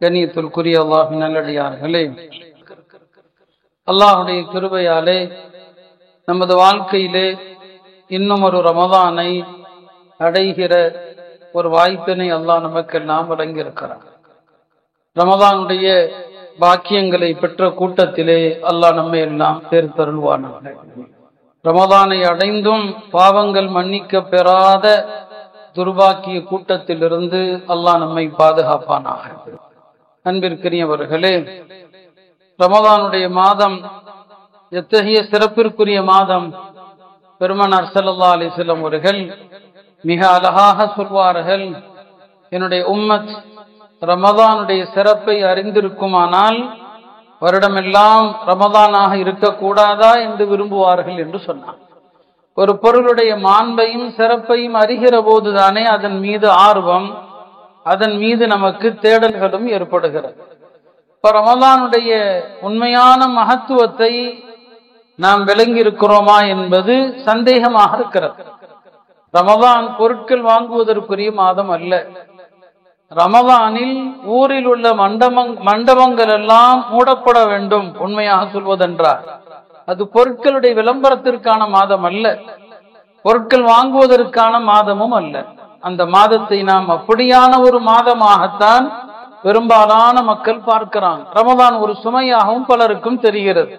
கண்ணியத்திற்குரிய அல்லாஹ்வின் நல்லடியார்களே, அல்லாஹ்வுடைய கிருபையாலே நமது வாழ்க்கையிலே இன்னும் ஒரு ரமதானை அடைகிற ஒரு வாய்ப்பினை அல்லாஹ் நமக்கெல்லாம் வழங்கியிருக்கிறார். ரமதானுடைய பாக்கியங்களை பெற்ற கூட்டத்திலே அல்லாஹ் நம்மை எல்லாம் சேர்த்தருள்வானாக. ரமதானை அடைந்தும் பாவங்கள் மன்னிக்க பெறாத துர்பாக்கிய கூட்டத்திலிருந்து அல்லாஹ் நம்மை பாதுகாப்பானாக. அன்பிற்குரியவர்களே, ரமதானுடைய மாதம் எத்தகைய சிறப்பிற்குரிய மாதம்! பெருமானார் ஸல்லல்லாஹு அலைஹி வஸல்லம் அவர்கள் மிக அழகாக சொல்வார்கள், என்னுடைய உம்மத் ரமதானுடைய சிறப்பை அறிந்திருக்குமானால் வருடமெல்லாம் ரமதானாக இருக்கக்கூடாதா என்று விரும்புவார்கள் என்று சொன்னார். ஒரு பொருளுடைய மாண்பையும் சிறப்பையும் அறிகிற போதுதானே அதன் மீது ஆர்வம், அதன் மீது நமக்கு தேடல்களும் ஏற்படுகிறது. இப்ப ரமதானுடைய உண்மையான மகத்துவத்தை நாம் விளங்கி இருக்கிறோமா என்பது சந்தேகமாக இருக்கிறது. ரமதான் பொருட்கள் வாங்குவதற்குரிய மாதம் அல்ல. ரமதானில் ஊரில் உள்ள மண்டபங்கள் எல்லாம் மூடப்பட வேண்டும். உண்மையாக சொல்வதென்றால் அது பொருட்களுடைய விளம்பரத்திற்கான மாதம் அல்ல, பொருட்கள் வாங்குவதற்கான மாதமும் அல்ல. அந்த மாதத்தை நாம் அப்படியான ஒரு மாதமாகத்தான் பெரும்பாலான மக்கள் பார்க்கிறாங்க. ரமதான் ஒரு சுமையாகவும் பலருக்கும் தெரிகிறது.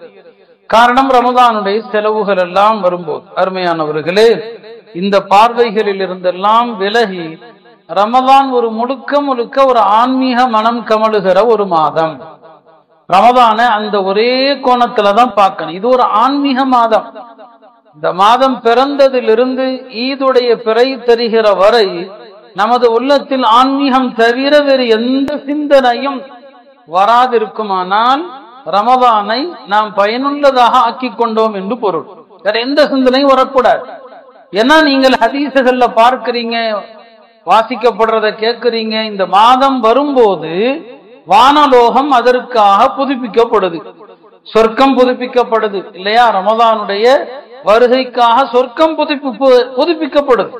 காரணம், ரமதானுடைய செலவுகள் எல்லாம் வரும்போது. அருமையானவர்களே, இந்த பார்வைகளில் இருந்தெல்லாம் விலகி ரமதான் ஒரு முழுக்க ஒரு ஆன்மீக மனம் கமழுகிற ஒரு மாதம். ரமதான அந்த ஒரே கோணத்துலதான் பார்க்கணும். இது ஒரு ஆன்மீக மாதம். இந்த மாதம் பிறந்ததிலிருந்து ஈதுடைய பிறை தெரிகிற வரை நமது உள்ளத்தில் ஆன்மீகம் தவிர வேறு எந்த சிந்தனையும் வராதிருக்குமானால் ரமதானை நாம் பயனுள்ளதாக ஆக்கி கொண்டோம் என்று பொருள். வேற எந்த சிந்தனையும் வரக்கூடாது. ஏன்னா நீங்கள் ஹதீசுகள்ல பார்க்கிறீங்க, வாசிக்கப்படுறத கேட்கிறீங்க. இந்த மாதம் வரும்போது வானலோகம் அதற்காக புதுப்பிக்கப்படுது, சொர்க்கம் புதுப்பிக்கப்படுது இல்லையா? ரமதானுடைய வருகைக்காக சொர்க்கம் புதுப்பிக்கப்படுது.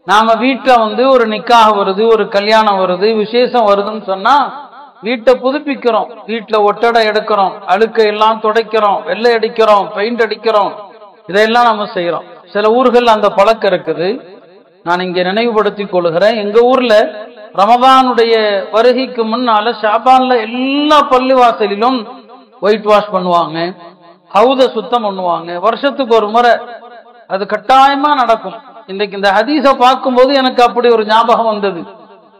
நாம வீட்டுல ஒரு நிக்காக வருது, ஒரு கல்யாணம் வருது, விசேஷம் வருதுன்னு சொன்னா வீட்டை புதுப்பிக்கிறோம். வீட்டுல ஒட்டடை எடுக்கிறோம், அழுக்கை எல்லாம் துடைக்கிறோம், வெள்ளை அடிக்கிறோம், பெயிண்ட் அடிக்கிறோம். இதையெல்லாம் நம்ம செய்யறோம். சில ஊர்கள் அந்த பழக்கம் இருக்குது. நான் இங்க நினைவுபடுத்திக் கொள்கிறேன். எங்க ஊர்ல ரமதானுடைய வருகைக்கு முன்னால ஷாபான்ல எல்லா பள்ளிவாசலிலும் ஒயிட் வாஷ் பண்ணுவாங்க, ஹவுத சுத்தம் பண்ணுவாங்க. வருஷத்துக்கு ஒரு முறை அது கட்டாயமா நடக்கும். இன்றைக்கு இந்த ஹதீஸ பார்க்கும்போது எனக்கு அப்படி ஒரு ஞாபகம் வந்தது.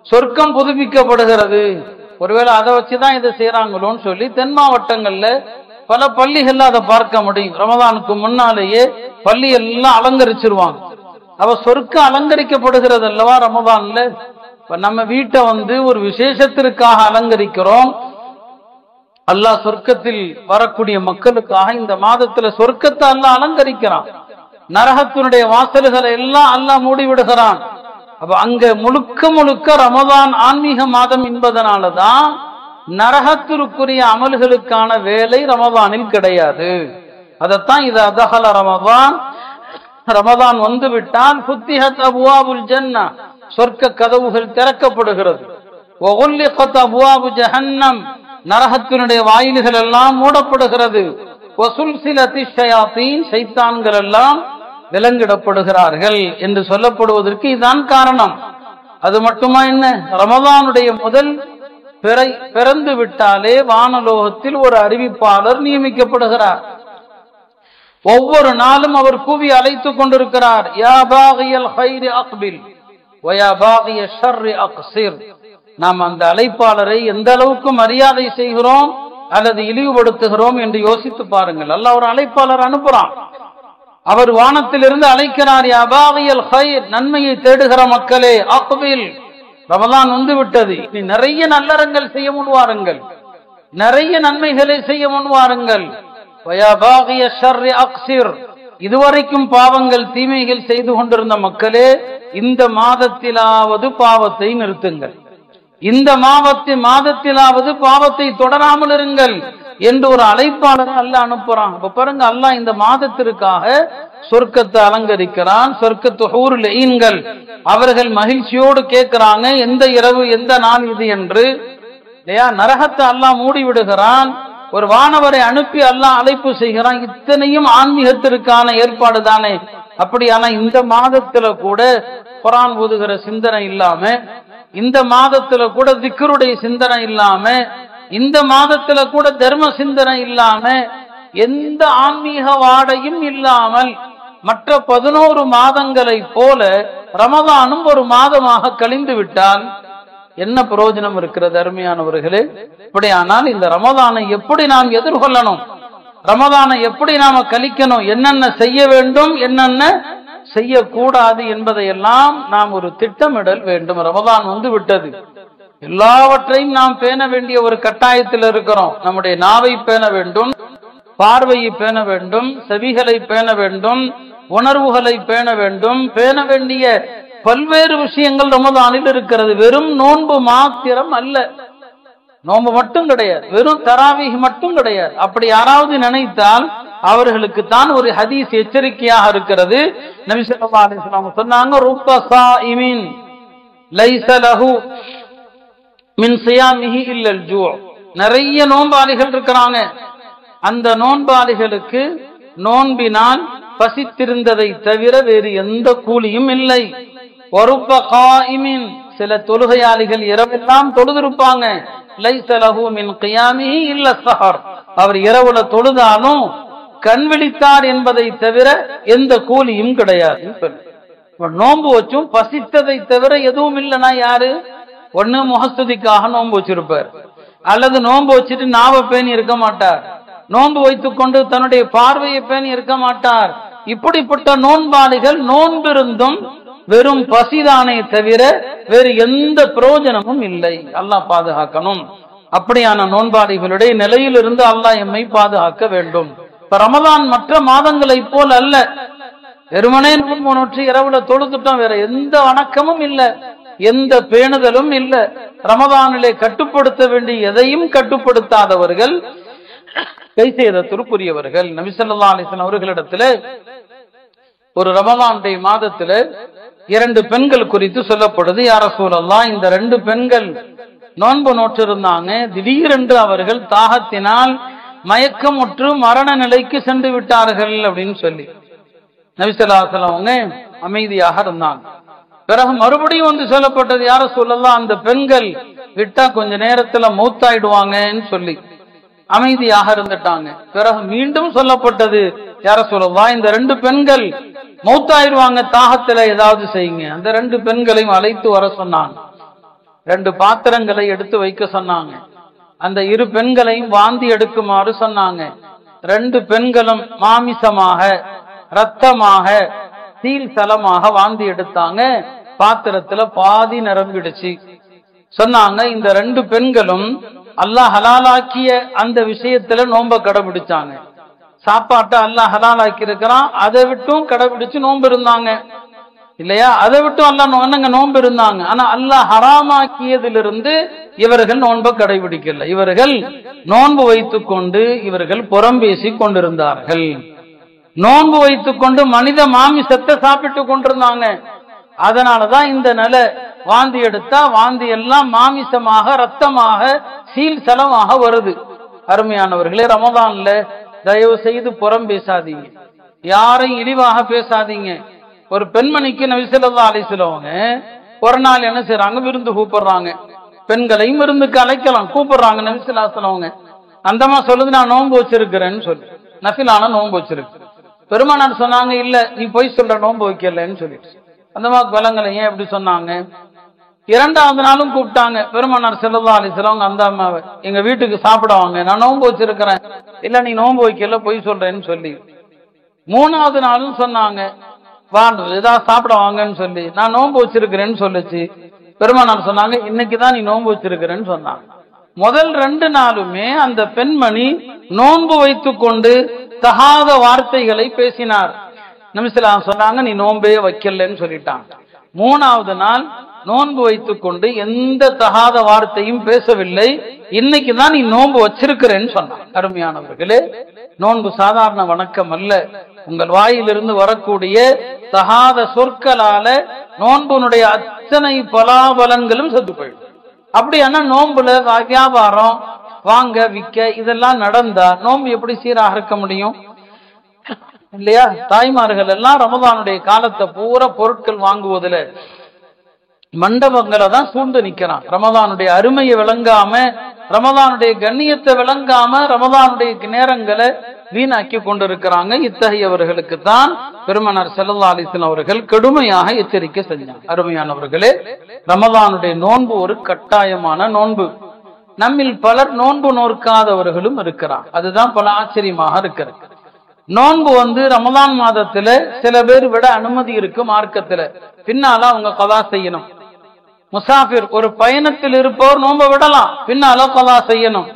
சொர்க்கம் புதுப்பிக்கப்படுகிறது, ஒருவேளை அதை வச்சுதான் இதை செய்யறாங்களோன்னு சொல்லி தென் மாவட்டங்கள்ல பல பள்ளிகள்ல அதை பார்க்க முடியும். ரமதானுக்கு முன்னாலேயே பள்ளி எல்லாம் அலங்கரிச்சிருவாங்க. அவ சொர்க்கம் அலங்கரிக்கப்படுகிறது அல்லவா ரமதான்ல. இப்ப நம்ம வீட்டை ஒரு விசேஷத்திற்காக அலங்கரிக்கிறோம். அல்லாஹ் சொர்க்கத்தில் வரக்கூடிய மக்களுக்காக இந்த மாதத்துல சொர்க்கத்தை அல்லாஹ் அலங்கரிக்கிறான். நரகத்தினுடைய வாசல்களை எல்லாம் அல்லாஹ் மூடி விடுகிறான். அப்ப அங்க முழுக்க ரமதான் ஆன்மீக மாதம் என்பதனாலதான் நரகத்திற்குரிய அமல்களுக்கான வேலை ரமதானில் கிடையாது. அதத்தான் இது அதஹல ரமதான், ரமதான் வந்துவிட்டால் ஃபுத்திஹத் அப்வாபுல் ஜன்னah, சொர்க்க கதவுகள் திறக்கப்படுகிறது. வகுல்லிகத் அப்வாபு ஜஹன்னம், நரகத்தினுடைய வாயில்கள் எல்லாம் மூடப்படுகிறது. வசுல்சிலத்தி ஷயாத்தீன், ஷைத்தான்கள் எல்லாம் விலங்கிடப்படுகிறார்கள் என்று சொல்லப்படுவதற்கு இதுதான் காரணம். அது மட்டுமா என்ன, ரமதானுடைய முதல் பிறந்து விட்டாலே வானலோகத்தில் ஒரு அறிவிப்பாளர் நியமிக்கப்படுகிறார். ஒவ்வொரு நாளும் அவர் கூவி அழைத்துக் கொண்டிருக்கிறார், யா பாகியல் கைரி அக்பில் வ யா பாகிய ஷர்ரி அக்ஸிர். நாம் அந்த அழைப்பாளரை எந்த அளவுக்கு மரியாதை செய்கிறோம் அல்லது இழிவுபடுத்துகிறோம் என்று யோசித்து பாருங்கள். அல்லாஹ் ஒரு அழைப்பாளர் அனுப்புறான். அவர் வானத்திலிருந்து அழைக்கிறார், யா பாகியல் கைர், நன்மையை தேடுகிற மக்களே, அக்பில், ரமதான் வந்து விட்டது, நீ நிறைய நல்லறங்கள் செய்ய முன்வாருங்கள், நிறைய நன்மைகளை செய்ய முன்வாருங்கள். இதுவரைக்கும் பாவங்கள் தீமைகள் செய்து கொண்டிருந்த மக்களே, இந்த மாதத்திலாவது பாவத்தை நிறுத்துங்கள், இந்த மாதத்திலாவது பாவத்தை தொடராமல் இருங்கள். என்று ஒரு அழைப்பாளரை அல்லாஹ் அனுப்புறான். அப்ப பாருங்க, அல்லாஹ் இந்த மாதத்திற்காக சொர்க்கத்தை அலங்கரிக்கிறான். சொர்க்கத்து ஹூருல் ஈன்கள் அவர்கள் மகிழ்ச்சியோடு கேட்கிறாங்க, எந்த இரவு எந்த நாள் இது என்று. இல்லையா? நரகத்தை அல்லாஹ் மூடி விடுகிறான். ஒரு வானவரை அனுப்பி அல்லாஹ் அழைப்பு செய்கிறான். இத்தனையும் ஆன்மீகத்திற்கான ஏற்பாடு தானே. அப்படியான இந்த மாதத்துல கூட குர்ஆன் ஓதுகிற சிந்தனை இல்லாம, இந்த மாதத்துல கூட திக்ருடைய சிந்தனை இல்லாம, இந்த மாதத்துல கூட தர்ம சிந்தனை இல்லாம, எந்த ஆன்மீக வாடையும் இல்லாமல் மற்ற 11 மாதங்களை போல ரமதானும் ஒரு மாதமாக கழிந்து விட்டால் என்ன பிரயோஜனம் இருக்கிறது அருமையானவர்களே? இப்படியானால் இந்த ரமதானை எப்படி நாம் எதிர்கொள்ளணும், ரமதானை எப்படி நாம கழிக்கணும், என்னென்ன செய்ய வேண்டும், என்னென்ன செய்யக்கூடாது என்பதையெல்லாம் நாம் ஒரு திட்டமிடல் வேண்டும். ரமதான் வந்து விட்டது, எல்லாவற்றையும் நாம் பேண வேண்டிய ஒரு கட்டாயத்தில் இருக்கிறோம். நம்முடைய நாவை பேண வேண்டும், பார்வையை பேண வேண்டும், செவிகளை பேண வேண்டும், உணர்வுகளை பேண வேண்டும். பேண வேண்டிய பல்வேறு விஷயங்கள் ரமதானில் இருக்கிறது. வெறும் நோன்பு மாத்திரம் அல்ல, நோன்பு மட்டும் கிடையாது, வெறும் தராவீஹ் மட்டும் கிடையாது. அப்படி யாராவது நினைத்தால் அவர்களுக்கு தான் ஒரு ஹதீஸ் எச்சரிக்கையாக இருக்கிறது. நபி ஸல்லல்லாஹு அலைஹி வஸல்லம் சொன்னாங்க, ருப்ப ஸாயிமின் லைஸ லஹு மின் ஸியாமிஹி இல்லல் ஜூ. நிறைய நோன்பாளிகள் இருக்கிறாங்க, அந்த நோன்பாளிகளுக்கு நோன்பினால் பசித்திருந்ததை தவிர வேறு எந்த கூலியும் இல்லை. வருப்ப காயிமின், சில தொழுகையாளிகள் இரவெல்லாம் தொழுதிருப்பாங்க, லைஸ லஹு மின் கியாமிஹி இல்ல ஸஹர், அவர் இரவுல தொழுதாலும் கண் விழித்தார் என்பதை தவிர எந்த கூலியும் கிடையாது. நோன்பு வச்சும் பசித்ததை தவிர எதுவும் இல்லைன்னா யாரு? ஒண்ணு முகஸ்துதிக்காக நோன்பு வச்சிருப்பார், அல்லது நோன்பு வச்சுட்டு நாவை பேணி இருக்க மாட்டார், நோன்பு வைத்துக் கொண்டு தன்னுடைய பார்வையை பேணி இருக்க மாட்டார். இப்படிப்பட்ட நோன்பாளிகள் நோன்பிருந்தும் வெறும் பசிதானே தவிர வேறு எந்த பிரயோஜனமும் இல்லை. அல்லாஹ் பாதுகாக்கணும். அப்படியான நோன்பாளிகளுடைய நிலையிலிருந்து அல்லாஹ் எம்மை பாதுகாக்க வேண்டும். இப்ப ரமலான் மற்ற மாதங்களை போல் அல்ல, வெறுமனே நோன்பு நோற்று இரவுல தொழுதுட்டோம், வேற எந்த வணக்கமும் இல்லை, எந்த பேணுதலும் இல்லை. ரமதானிலே கட்டுப்படுத்த வேண்டிய எதையும் கட்டுப்படுத்தாதவர்கள் கை செய்ததற்குரியவர்கள். நபி ஸல்லல்லாஹு அலைஹி வஸல்லம் அவர்களிடத்துல ஒரு ரமலானுடைய மாதத்துல 2 பெண்கள் குறித்து சொல்லப்படுது. யா ரசூலல்லாஹ், இந்த 2 பெண்கள் நோன்பு நோற்றிருந்தாங்க, திடீரென்று அவர்கள் தாகத்தினால் மயக்கமுற்று மரண நிலைக்கு சென்று விட்டார்கள் அப்படின்னு சொல்லி நபி ஸல்லல்லாஹு அலைஹி வஸல்லம் அவங்க அமைதியாக இருந்தாங்க. பிறகு மறுபடியும் வந்து சொல்லப்பட்டது, யா ரசூலல்லாஹ், அந்த பெண்கள் விட்டா கொஞ்ச நேரத்துல மௌத்தாயிடுவாங்கன்னு சொல்லி அமைதியாக இருந்துட்டாங்க. பிறகு மீண்டும் சொல்லப்பட்டது, யா ரசூலல்லாஹ், இந்த 2 பெண்கள் மௌத்தாயிடுவாங்க, தாகத்துல ஏதாவது செய்யுங்க. அந்த 2 பெண்களையும் அழைத்து வர சொன்னாங்க, 2 பாத்திரங்களை எடுத்து வைக்க சொன்னாங்க, அந்த 2 பெண்களையும் வாந்தி எடுக்குமாறு சொன்னாங்க. 2 பெண்களும் மாமிசமாக இரத்தமாக தீல் தலமாக வாந்தி எடுத்தாங்க. பாத்திரத்துல பாதி நிரம்பிடுச்சு. சொன்னாங்க, இந்த 2 பெண்களும் அல்லாஹ் ஹலாலாக்கிய அந்த விஷயத்துல நோன்ப கடைபிடிச்சாங்க. சாப்பாட்டை அல்லாஹ் ஹலாலாக்கி இருக்கிறான், அதை விட்டும் கடைபிடிச்சு நோன்பு இருந்தாங்க இல்லையா? அதை விட்டும் அல்லாஹ் நோன்பு இருந்தாங்க. ஆனா அல்லாஹ் ஹராமாக்கியதிலிருந்து இவர்கள் நோன்பை கடைபிடிக்கல. இவர்கள் நோன்பு வைத்துக் கொண்டு இவர்கள் புறம் பேசி கொண்டிருந்தார்கள். நோன்பு வைத்துக் கொண்டு மனித மாமிசத்தை சாப்பிட்டு கொண்டிருந்தாங்க. அதனாலதான் இந்த நிலை. வாந்தி எடுத்தா வாந்தி எல்லாம் மாமிசமாக ரத்தமாக சீல் சலமாக வருது. அருமையானவர்களே, ரமதான்ல தயவு செய்து புறம் பேசாதீங்க, யாரையும் இழிவாக பேசாதீங்க. ஒரு பெண்மணிக்கு நபி ஸல்லல்லாஹு அலைஹி வஸல்லம் ஒரு நாள் என்ன செய்யறாங்க, விருந்து கூப்பிடுறாங்க. பெண்களையும் விருந்துக்கு அழைக்கலாம், கூப்பிடுறாங்க. நபி ஸல்லல்லாஹு அலைஹி வஸல்லம் அந்தமா சொல்லுது, நான் நோன்பு வச்சிருக்கிறேன்னு சொல்லி, நஃபிலான நோன்பு வச்சிருக்கு. பெருமானார் சொன்னாங்க, இல்ல நீ போய் சொல்ற, நோன்பு வைக்கலன்னு சொல்லிட்டு. அந்தமா விலங்குல ஏன் எப்படி சொன்னாங்க? 2வது நாளும் கூப்பிட்டாங்க பெருமானார் ஸல்லல்லாஹு அலைஹி வஸல்லம், அந்த அம்மாவை எங்க வீட்டுக்கு சாப்பிட வாங்க, நான் நோன்பு வச்சிருக்கிறேன். இல்ல நீ நோன்பு வைக்கல, பொய் சொல்றேன்னு சொல்லி. 3வது நாளும் சொன்னாங்க, வா ஏதாவது சாப்பிட வாங்கன்னு சொல்லி, நான் நோன்பு வச்சிருக்கிறேன்னு சொல்லுச்சு. பெருமானார் சொன்னாங்க, இன்னைக்குதான் நீ நோன்பு வச்சிருக்கிறேன்னு சொன்னாங்க. முதல் 2 நாளுமே அந்த பெண்மணி நோன்பு வைத்துக் கொண்டு தகாத வார்த்தைகளை பேசினார். நபி ஸல்லல்லாஹு அலைஹி வஸல்லம் சொன்னாங்க, நீ நோன்பே வைக்கலன்னு சொல்லிட்டாங்க. 3வது நாள் நோன்பு வைத்துக் கொண்டு எந்த தகாத வார்த்தையும் பேசவில்லை. இன்னைக்கு தான் நீ நோன்பு வச்சிருக்கிறேன்னு சொன்னான். அருமையானவர்களே, நோன்பு சாதாரண வணக்கம் அல்ல. உங்கள் வாயிலிருந்து வரக்கூடிய தகாத சொற்களால நோன்புனுடைய அத்தனை பலாபலன்களும் செத்து போயிடும். அப்படியானா நோன்புல வியாபாரம் வாங்க விற்க இதெல்லாம் நடந்தா நோன்பு எப்படி சீராக இருக்க முடியும் இல்லையா? தாய்மார்கள் எல்லாம் ரமதானுடைய காலத்தை பூரா பொருட்கள் வாங்குவதில் மண்டபங்களை தான் சூழ்ந்து நிக்கிறான். ரமதானுடைய அருமையை விளங்காம, ரமதானுடைய கண்ணியத்தை விளங்காம ரமதானுடைய நேரங்களை வீணாக்கி கொண்டிருக்கிறாங்க. இத்தகையவர்களுக்கு தான் பெருமனார் ஸல்லல்லாஹு அலைஹி வஸல்லம் அவர்கள் கடுமையாக எச்சரிக்கை செஞ்சாங்க. அருமையானவர்களே, ரமதானுடைய நோன்பு ஒரு கட்டாயமான நோன்பு. நம்மில் பலர் நோன்பு நோற்காதவர்களும் இருக்கிறார். அதுதான் பல ஆச்சரியமாக இருக்கிறது. நோன்பு ரமதான் மாதத்துல சில பேர் விட அனுமதி இருக்கு மார்க்கத்துல. பின்னால அவங்க கலா செய்யணும். முசாஃபிர் ஒரு பயணத்தில் இருப்பவர் நோன்பை விடலாம், பின்னால கலா செய்யணும்.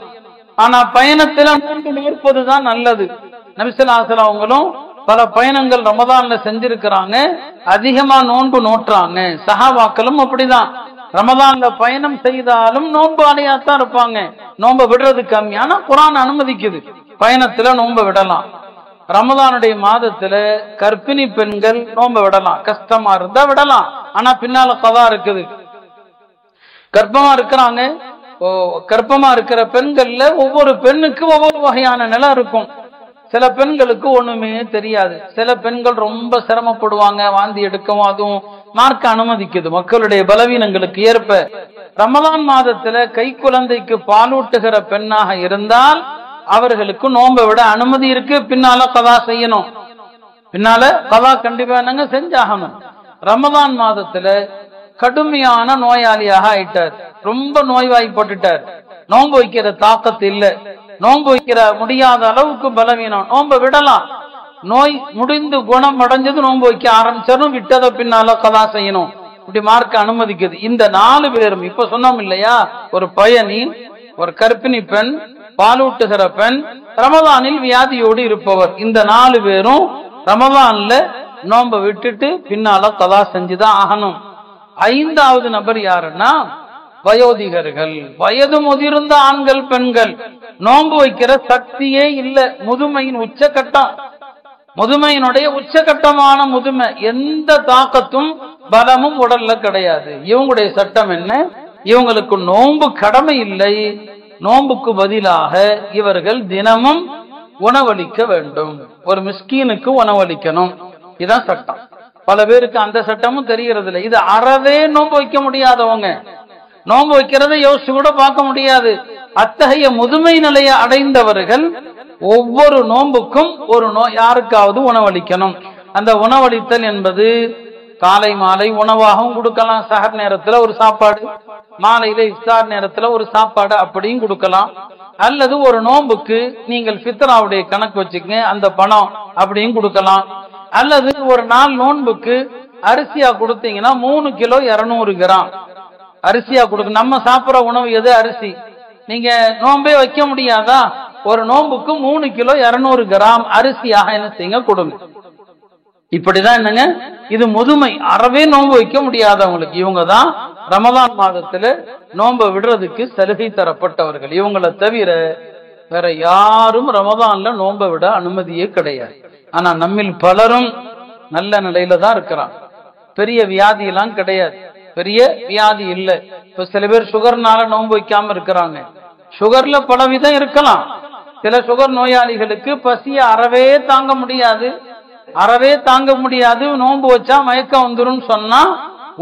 ஆனா பயணத்துல நோன்பு நோற்பதுதான் நல்லது. நபி ஸல்லல்லாஹு அலைஹி வஸல்லம் அவங்களும் பல பயணங்கள் ரமதான்ல செஞ்சிருக்கிறாங்க, அதிகமா நோன்பு நோற்றாங்க. சஹாபாக்களும் அப்படிதான். ரமதான்ல பயணம் செய்தாலும் நோன்பு அடையாத்தான் இருப்பாங்க, நோன்பை விடுறது கம்மி. ஆனா குர்ஆன் அனுமதிக்குது பயணத்துல நோன்பை விடலாம். ரமதானுடைய மாதத்துல கர்ப்பிணி பெண்கள் நோன்பை விடலாம், கஷ்டமா இருந்தா விடலாம். ஆனா பின்னால கதா இருக்குது. கர்ப்பமா இருக்கிறாங்க, கர்ப்பமா இருக்கிற பெண்கள்ல ஒவ்வொரு பெண்ணுக்கு ஒவ்வொரு வகையான நிலை இருக்கும். சில பெண்களுக்கு ஒண்ணுமே தெரியாது, சில பெண்கள் ரொம்ப சிரமப்படுவாங்க, வாந்தி எடுக்கவும். அதுவும் மார்க்க அனுமதிக்குது மக்களுடைய பலவீனங்களுக்கு ஏற்ப. ரமதான் மாதத்துல கை குழந்தைக்கு பாலூட்டுகிற பெண்ணாக இருந்தால் அவர்களுக்கு நோன்பை விட அனுமதி இருக்கு, பின்னால கதா செய்யணும். பின்னால கதா கண்டிப்பா என்னங்க செஞ்சாகணும். ரமதான் மாதத்துல கடுமையான நோயாளியாக ஆயிட்டார், ரொம்ப நோய்வாய்ப்பட்டுட்டார், நோன்பு வைக்கிற தாக்கத்து இல்ல, நோன்பு வைக்கிற முடியாத அளவுக்கு பலவீனம், நோன்பை விடலாம். நோய் முடிந்து குணம் அடைஞ்சது நோன்பு வைக்க ஆரம்பிச்சாலும் விட்டதை பின்னால கதா செய்யணும். இப்படி மார்க்க அனுமதிக்குது. இந்த 4 பேரும் இப்ப சொன்னோம் இல்லையா, ஒரு பயணி, ஒரு கர்ப்பிணி பெண், பாலூட்டுகிற பெண், ரமதானில் வியாதியோடு இருப்பவர், இந்த 4 பேரும் ரமதான்ல நோன்பை விட்டுட்டு பின்னால கதா செஞ்சுதான் ஆகணும். 5வது நபர் யாருன்னா வயோதிகர்கள், வயது முதிர்ந்த ஆண்கள் பெண்கள். நோன்பு வைக்கிற சக்தியே இல்ல, முதுமையின் உச்சகட்டம், முதுமையினுடைய உச்சகட்டமான முதுமை, எந்த தாக்கத்தும் பலமும் உடல்ல கிடையாது. இவங்களுடைய சட்டம் என்ன? இவங்களுக்கு நோன்பு கடமை இல்லை, நோன்புக்கு பதிலாக இவர்கள் தினமும் உணவளிக்க வேண்டும். ஒரு மிஸ்கீனுக்கு உணவளிக்கணும், இதான் சட்டம். பல பேருக்கு அந்த சட்டமும் தெரிகிறது இல்லை. இது அறவே நோன்பு வைக்க முடியாதவங்க, நோன்பு வைக்கிறத யோசிச்சு கூட பார்க்க முடியாது. அத்தகைய முதுமை நிலையை அடைந்தவர்கள் ஒவ்வொரு நோன்புக்கும் ஒரு யாருக்காவது உணவளிக்கணும். அந்த உணவளித்தல் என்பது காலை மாலை உணவாகவும் கொடுக்கலாம், சஹர் நேரத்துல ஒரு சாப்பாடு, மாலையில இஃப்தார் நேரத்துல ஒரு சாப்பாடு அப்படியும் கொடுக்கலாம். அல்லது ஒரு நோன்புக்கு நீங்கள் ஃபித்ராவுடைய கணக்கு வச்சுக்கங்க, அந்த பணம் அப்படியும் கொடுக்கலாம். அல்லது ஒரு நாள் நோன்புக்கு அரிசியா கொடுத்தீங்கன்னா 3 கிலோ 200 கிராம் அரிசியா கொடுக்க. நம்ம சாப்பிட்ற உணவு எது? அரிசி. நீங்க நோன்பே வைக்க முடியாதா? ஒரு நோன்புக்கு 3 கிலோ 200 கிராம் அரிசியாக என்ன செய்யுங்க, கொடுங்க. இப்படிதான் என்னங்க, இது முதுமை, அறவே நோன்பு வைக்க முடியாதவங்களுக்கு. இவங்க தான் ரமதான் மாதத்துல நோன்பை விடுறதுக்கு சலுகை தரப்பட்டவர்கள். இவங்களை தவிர வேற யாரும் ரமதான்ல நோன்பை விட அனுமதியே கிடையாது. ஆனா நம்மில் பலரும் நல்ல நிலையில தான் இருக்கிறான், பெரிய வியாதி எல்லாம் கிடையாது, பெரிய வியாதி இல்லை. இப்ப சில பேர் சுகர்னால நோன்பு வைக்காம இருக்கிறாங்க. சுகர்ல பல விதம் இருக்கலாம். சில சுகர் நோயாளிகளுக்கு பசிய அறவே தாங்க முடியாது, நோன்பு வச்சா மயக்கம் வந்துரும் சொன்னா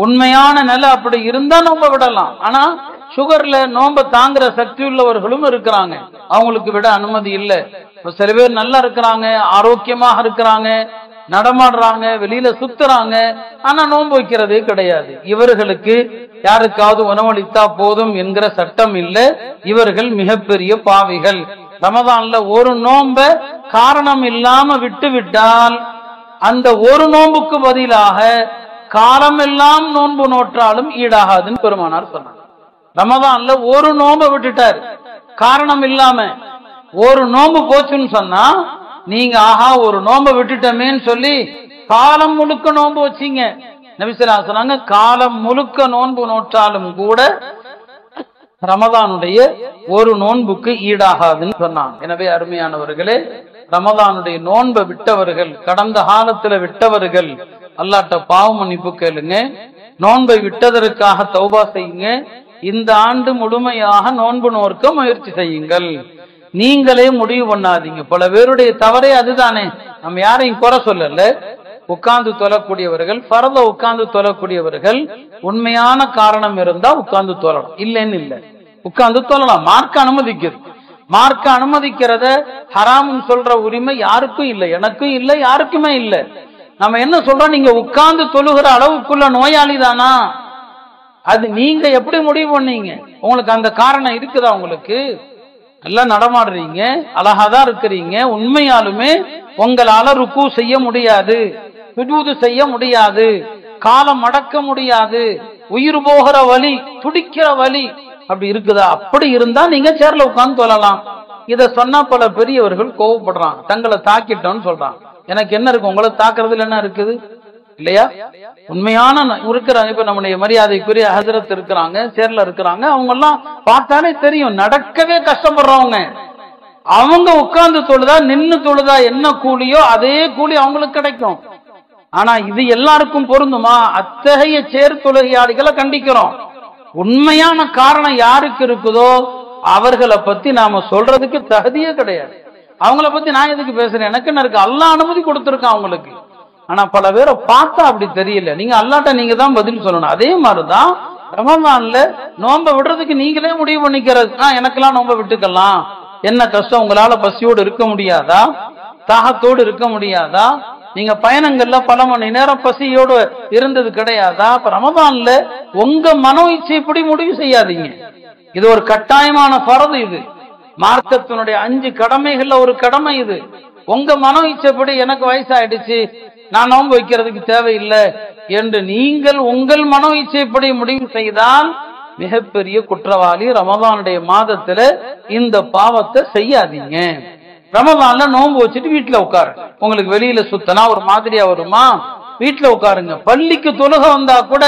உண்மையான நிலை அப்படி இருந்தா நோன்பை விடலாம். ஆனா சுகர்ல நோன்பை தாங்குற சக்தி உள்ளவர்களும் இருக்கிறாங்க, அவங்களுக்கு விட அனுமதி இல்லை. சில பேர் நல்லா இருக்கிறாங்க, ஆரோக்கியமாக இருக்கிறாங்க, நடமாடுறாங்க, வெளியில சுத்துறாங்க, ஆனா நோன்பு வைக்கிறதே கிடையாது. இவர்களுக்கு யாருக்காவது உணவளித்தா போதும் என்கிற சட்டம் இல்லை. இவர்கள் மிகப்பெரிய பாவிகள். ரமதான்ல ஒரு நோன்ப காரணம் இல்லாம விட்டு விட்டால் அந்த ஒரு நோன்புக்கு பதிலாக காலம் எல்லாம் நோன்பு நோற்றாலும் ஈடாகாதுன்னு பெருமானார் சொன்னார். ரமதான்ல ஒரு நோன்பை விட்டுட்டார் காரணம் இல்லாம, ஒரு நோன்பு போச்சுன்னு சொன்னா நீங்க ஆஹா ஒரு நோன்பை விட்டுட்டமேன்னு சொல்லி காலம் முழுக்க நோன்பு வச்சீங்க, நபி ஸல்லல்லாஹு அலைஹி வஸல்லம் சொன்னாங்க, காலம் முழுக்க நோன்பு நோற்றாலும் கூட ரமதானுடைய ஒரு நோன்புக்கு ஈடாகாதுன்னு சொன்னாங்க. எனவே அருமையானவர்களே, ரமதானுடைய நோன்பை விட்டவர்கள், கடந்த காலத்துல விட்டவர்கள், அல்லாஹ்ட்ட பாவ மன்னிப்பு கேளுங்க, நோன்பை விட்டதற்காக தௌபா செய்யுங்க. இந்த ஆண்டு முழுமையாக நோன்பு நோற்க முயற்சி செய்யுங்கள். நீங்களே முடிவு பண்ணாதீங்க. பல பேருடைய தவறே அதுதானே. நம்ம யாரையும் குறை சொல்லல. உட்கார்ந்து தொழக்கூடியவர்கள், பரத உட்கார்ந்து தொழக்கூடியவர்கள், உண்மையான காரணம் இருந்தா உட்கார்ந்து தொழலாம், இல்லைன்னு இல்லை, உட்கார்ந்து தொழலாம். மார்க்க அனுமதிக்குது. மார்க்க அனுமதிக்கிறத ஹராம்னு சொல்ற உரிமை யாருக்கும் இல்லை, எனக்கும் இல்லை, யாருக்குமே இல்லை. நம்ம என்ன சொல்றோம், நீங்க உட்கார்ந்து தொழுகிற அளவுக்குள்ள நோயாளி தானா? அது நீங்க எப்படி முடிவு பண்ணீங்க? உங்களுக்கு அந்த காரணம் இருக்குதா? உங்களுக்கு நல்லா நடமாடுறீங்க, அழகாதான் இருக்கிறீங்க, உண்மையாலுமே உங்களால ருக்கு செய்ய முடியாது, சுஜூது செய்ய முடியாது, காலம் அடக்க முடியாது, உயிர் போகிற வலி, துடிக்கிற வலி அப்படி இருக்குதா? அப்படி இருந்தா நீங்க சேர்ல உட்கார்ந்து தொழலாம். இத சொன்னா பல பெரியவர்கள் கோவப்படுறாங்க, தங்களை தாக்கிட்டோன்னு சொல்றாங்க. எனக்கு என்ன இருக்கு, உங்களை தாக்குறதுல என்ன இருக்குது இல்லையா? உண்மையான இருக்கிறாங்க. இப்ப நம்முடைய மரியாதைக்குரிய ஹஜரத் இருக்கிறாங்க, சேர்ல இருக்கிறாங்க, அவங்க எல்லாம் பார்த்தாலே தெரியும் நடக்கவே கஷ்டப்படுறவங்க. அவங்க உட்கார்ந்து தொழுதா நின்னு தொழுதா என்ன கூலியோ அதே கூலி அவங்களுக்கு கிடைக்கும். ஆனா இது எல்லாருக்கும் பொருந்துமா? அத்தகைய சேர் தொழுகையாளிகளை கண்டிக்கிறோம். உண்மையான காரணம் யாருக்கு இருக்குதோ அவர்களை பத்தி நாம சொல்றதுக்கு தகுதியே கிடையாது. அவங்கள பத்தி நான் எதுக்கு பேசுறேன்? எனக்கு என்ன இருக்கு? அல்லாஹ் அனுமதி கொடுத்திருக்கான் அவங்களுக்கு. ஆனா பல பேரை பார்த்தா அப்படி தெரியல. நீங்க அல்லாட்ட நீங்க தான் பதில் சொல்லணும். அதே மாதிரிதான் ரமதான்ல நோன்ப விடுறதுக்கு நீங்களே முடிவு பண்ணிக்கிறது. எனக்கெல்லாம் நோன்ப விட்டுக்கலாம், என்ன கஷ்டம், உங்களால பசியோடு இருக்க முடியாதா, தாகத்தோடு இருக்க முடியாதா, நீங்க பயணங்கள்ல பல மணி நேரம் பசியோடு இருந்தது கிடையாதா? அப்ப ரமதான்ல உங்க மனோ இச்சைப்படி முடிவு செய்யாதீங்க. இது ஒரு கட்டாயமான ஃபர்து. இது மார்க்கத்தினுடைய 5 கடமைகள்ல ஒரு கடமை. இது உங்க மனோ இச்சைப்படி எனக்கு வயசாயிடுச்சு, நான் நோன்பு வைக்கிறதுக்கு தேவையில்லை என்று நீங்கள் உங்கள் மனோ இச்சைப்படி முடிவு செய்தால் மிகப்பெரிய குற்றவாளி. ரமதானுடைய மாதத்துல இந்த பாவத்தை செய்யாதீங்க. ரமதான்ல நோன்பு வச்சுட்டு வீட்டுல உட்காரு. உங்களுக்கு வெளியில சுத்தனா ஒரு மாதிரியா வருமா? வீட்டுல உட்காருங்க. பள்ளிக்கு தொழுக வந்தா கூட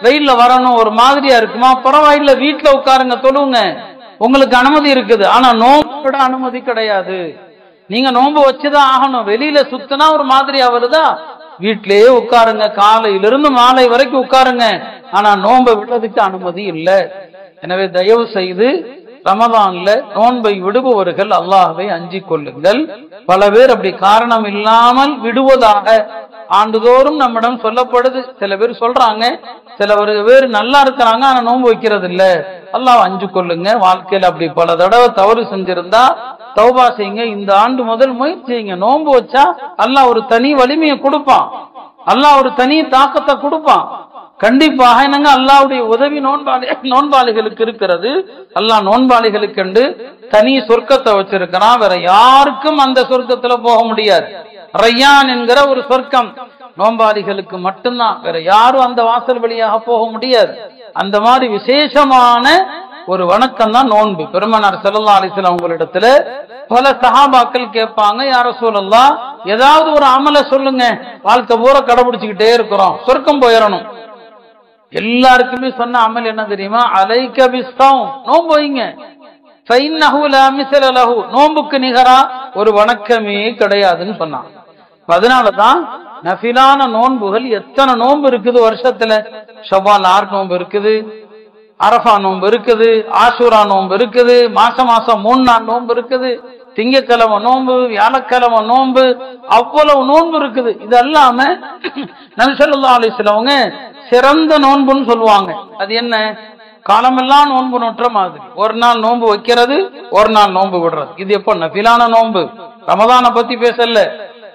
வெயில்ல வரணும் ஒரு மாதிரியா இருக்குமா? பரவாயில்ல, வீட்டுல உட்காருங்க, தொழுவுங்க, உங்களுக்கு அனுமதி இருக்குது. ஆனா நோன்போட அனுமதி கிடையாது. நீங்க நோன்பு வச்சுதான் ஆகணும். வெளியில சுத்தினா ஒரு மாதிரியா வருதா, வீட்டிலேயே உட்காருங்க, காலையிலிருந்து மாலை வரைக்கும் உட்காருங்க. ஆனா நோன்பை விடுறதுக்கு அனுமதி இல்லை. எனவே தயவு செய்து ரமதான்ல நோன்பை விடுபவர்கள் அல்லாஹ்வை அஞ்சிக் கொள்ளுங்கள். பல பேர் அப்படி காரணம் இல்லாமல் விடுவதாக ஆண்டுதோறும் நம்மிடம் சொல்லப்படுது. சில பேர் சொல்றாங்க, சில பேர் நல்லா இருக்கிறாங்க ஆனா நோன்பு வைக்கிறது இல்ல. அல்லாஹ் அஞ்சு கொள்ளுங்க. வாழ்க்கையில அப்படி பல தடவை தவறு செஞ்சிருந்தா தௌபா செய்யுங்க. இந்த ஆண்டு முதல் முயற்சி செய்யுங்க. நோன்பு வச்சா அல்லாஹ் ஒரு தனி வலிமையை கொடுப்பான், அல்லாஹ் ஒரு தனி தாக்கத்தை கொடுப்பான். கண்டிப்பாக என்னங்க, அல்லாஹ்வுடைய உதவி நோன்பாளிகளுக்கு இருக்கிறது. அல்லாஹ் நோன்பாளிகளுக்கு என்று தனி சொர்க்கத்தை வச்சிருக்கிறான். வேற யாருக்கும் அந்த சொர்க்கத்துல போக முடியாது. ரய்யான் என்கிற ஒரு சொர்க்கம் நோன்பாளிகளுக்கு மட்டும்தான், வேற யாரும் அந்த வாசல் வழியாக போக முடியாது. அந்த மாதிரி விசேஷமான ஒரு வணக்கம் தான் நோன்பு. பெருமானார் ஸல்லல்லாஹு அலைஹி வஸல்லம் உங்களிடத்துல பல சஹாபாக்கள் கேட்பாங்க, யா ரசூலல்லாஹ் ஏதாவது ஒரு அமல சொல்லுங்க, வாழ்க்கை பூரா கடைபிடிச்சுக்கிட்டே இருக்கிறோம், சொர்க்கம் போயிடணும். எல்லாருக்குமே சொன்ன அமல் என்ன தெரியுமா? அலைக பிஸ்ஸௌம், நோன்பு வைங்க. ஃபைன்னஹு லா மிஸ்ல லஹு, நோன்புக்கு நிகரா ஒரு வணக்கமே கிடையாதுன்னு சொன்னாங்க. அதனாலதான் நஃபிலான நோன்புகள் எத்தனை நோன்பு இருக்குது வருஷத்துல. ஷவ்வால் 6 நோன்பு இருக்குது, அரஃபா நோன்பு இருக்குது, ஆஷூரா நோன்பு இருக்குது, மாசம் 3 நாள் நோன்பு இருக்குது, திங்கக்கிழமை நோன்பு, வியாழக்கிழமை நோன்பு, அவ்வளவு நோன்பு இருக்குது. இது அல்லாம நபி ஸல்லல்லாஹு அலைஹி வஸல்லம் சிறந்த நோன்புன்னு சொல்லுவாங்க. அது என்ன? காலமெல்லாம் நோன்பு நோற்ற மாதிரி. ஒரு நாள் நோன்பு வைக்கிறது, ஒரு நாள் நோன்பு விடுறது. இது எப்போ? நஃபிலான நோன்பு. ரமதான பத்தி பேசல.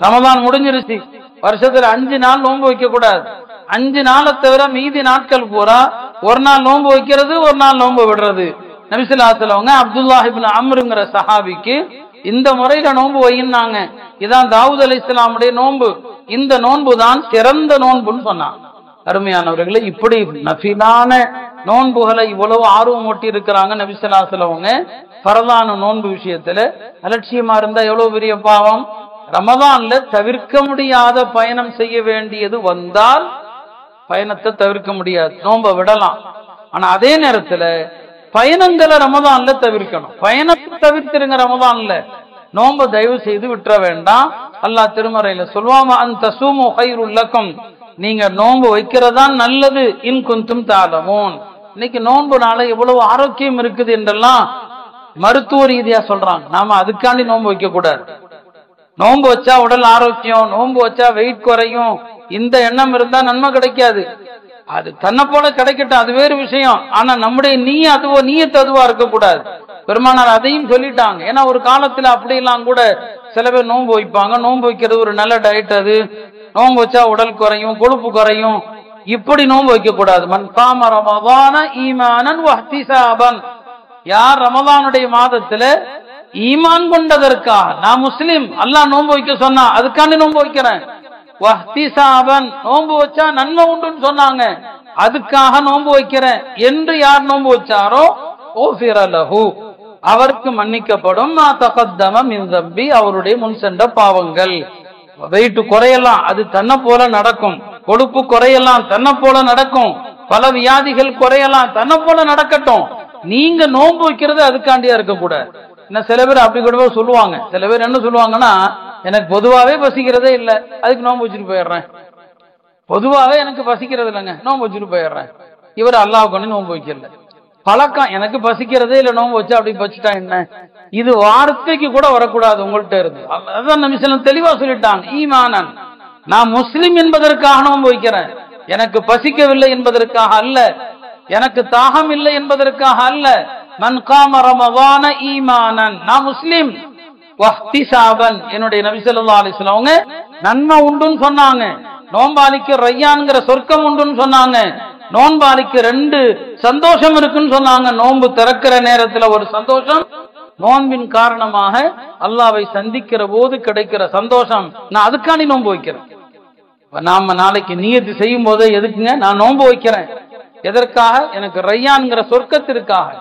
ரமதான் முடிஞ்சிருச்சு. வருஷத்துல 5 நாள் நோன்பு வைக்க கூடாது. 5 நாளை தவிர மீதி நாட்கள் பூரா ஒரு நாள் நோன்பு வைக்கிறது, ஒரு நாள் நோன்பு விடுறது. நபி ஸல்லல்லாஹு அலைஹி வஸல்லம் அப்துல்லாஹ் இப்னு அம்ருங்கிற சஹாபிக்கு இந்த முறையில நோன்பு வையினாங்க. இதான் தாவூத் அலைஹிஸ்ஸலாமுடைய நோன்பு. இந்த நோன்பு தான் சிறந்த நோன்புன்னு சொன்னாங்க. அருமையானவர்களே, இப்படி நஃபிலான நோன்புகளை இவ்வளவு ஆர்வம் ஊட்டி இருக்கிறாங்க நபி ஸல்லல்லாஹு அலைஹி வஸல்லம். ஃபர்தான நோன்பு விஷயத்துல அலட்சியமா இருந்தா எவ்வளவு பெரிய பாவம். ரமதான்ல தவிர்க்க முடியாத பயணம் செய்ய வேண்டியது வந்தால் பயணத்தை தவிர்க்க முடியாது, நோன்பை விடலாம். ஆனா அதே நேரத்துல பயணங்களை ரமதான்ல தவிர்க்கணும். பயணத்தை தவிர்த்திருங்க ரமதான்ல, நோன்பை தயவு செய்து விட்டுற வேண்டாம். அல்லாஹ் திருமறையில சொல்வாம அந்த சூமு கைருல் லக்கும், நீங்க நோன்பு வைக்கிறதா நல்லது, இன் குந்தும் தாலமூன். இன்னைக்கு நோன்புனால எவ்வளவு ஆரோக்கியம் இருக்குது என்றெல்லாம் மருத்துவ ரீதியா சொல்றாங்க. நாம அதுக்காண்டி நோன்பு வைக்க கூடாது. நோன்பு வச்சா உடல் ஆரோக்கியம், நோன்பு வச்சா வெயிட் குறையும், இந்த எண்ணம் இருந்தா நன்மை கிடைக்காது. அது தன்னை போல கிடைக்கட்டும், அது வேறு விஷயம். ஆனா நம்முடைய நீயத்து அதுவா இருக்கக்கூடாது. பெருமானார் அதையும் சொல்லிட்டாங்க. ஏன்னா ஒரு காலத்துல அப்படியெல்லாம் கூட சில பேர் நோன்பு வைப்பாங்க. நோன்பு வைக்கிறது ஒரு நல்ல டயட், அது நோன்பு வச்சா உடல் குறையும், கொழுப்பு குறையும், இப்படி நோன்பு வைக்க கூடாது. மன் காம ரமதான ஈமானன் வஹ்திசாபன், யார் ரமதானுடைய மாதத்துல ஈமான் கொண்டதற்காக, நான் முஸ்லிம், அல்லாஹ் நோன்பு வைக்க சொன்னா அதுக்காண்டி நோன்பு வைக்கிறேன், வஹ்திசாபன் நோன்பு வச்சா நன்மை உண்டுன்னு சொன்னாங்க, அதுக்காக நோன்பு வைக்கிறேன் என்று யார் நோன்பு வச்சாரோ ஓஃபிர லஹு, அவருக்கு மன்னிக்கப்படும் மா தகத்தம மின் தம்பி, அவருடைய முன் சென்ற பாவங்கள். வெயிட் குறையலாம், அது தன்னை போல நடக்கும். கொழுப்பு குறையலாம், தன்னை போல நடக்கும். பல வியாதிகள் குறையலாம், தன்னை போல நடக்கட்டும். நீங்க நோன்பு வைக்கிறது அதுக்காண்டியா இருக்கக்கூடாது. இன்னும் சில பேர் அப்படி கூட சொல்லுவாங்க. சில பேர் என்ன சொல்லுவாங்கன்னா, எனக்கு பொதுவாவே பசிக்கிறதே இல்லை, அதுக்கு நோன்பு வச்சுட்டு போயிடுறேன். பொதுவாவே எனக்கு பசிக்கிறது இல்லைங்க, நோன்பு வச்சுட்டு போயிடுறேன். இவர் அல்லாஹ் கொண்டு நோன்பு வைக்கல. பழக்கம், எனக்கு பசிக்கிறதே இல்லை, நோன்பு வச்சா அப்படி பச்சுட்டா என்ன? இது வார்த்தைக்கு கூட வரக்கூடாது உங்கள்கிட்ட இருந்து. அதான் நபி ஸல்லல்லாஹு தெளிவா சொல்லிட்டாங்க, ஈமானன், நான் முஸ்லிம் என்பதற்காக நோன்பு வைக்கிறேன், எனக்கு பசிக்கவில்லை என்பதற்காக அல்ல, எனக்கு தாகம் இல்லை என்பதற்காக அல்ல. மன் காம ரமதான ஈமானன், நான் முஸ்லிம், வஹ்திசாபன், என்னுடைய நபி ஸல்லல்லாஹு அலைஹி வஸல்லம் அவங்க நன்மை உண்டுன்னு சொன்னாங்க. நோன்பாளிக்கு ரையான்ங்கிற சொர்க்கம் உண்டுன்னு சொன்னாங்க. நோன்பாளிக்கு 2 சந்தோஷம் இருக்குன்னு சொன்னாங்க. நோன்பு திறக்கிற நேரத்துல ஒரு சந்தோஷம், நோன்பின் காரணமாக அல்லாஹ்வை சந்திக்கிற போது கிடைக்கிற சந்தோஷம். நான் அதுக்காண்டி நோன்பு வைக்கிறேன். நாம நாளைக்கு நியத்து செய்யும் போது எதுக்குங்க நான் நோன்பு வைக்கிறேன்? எதற்காக? எனக்கு ரையான்ங்கிற சொர்க்கத்திற்காக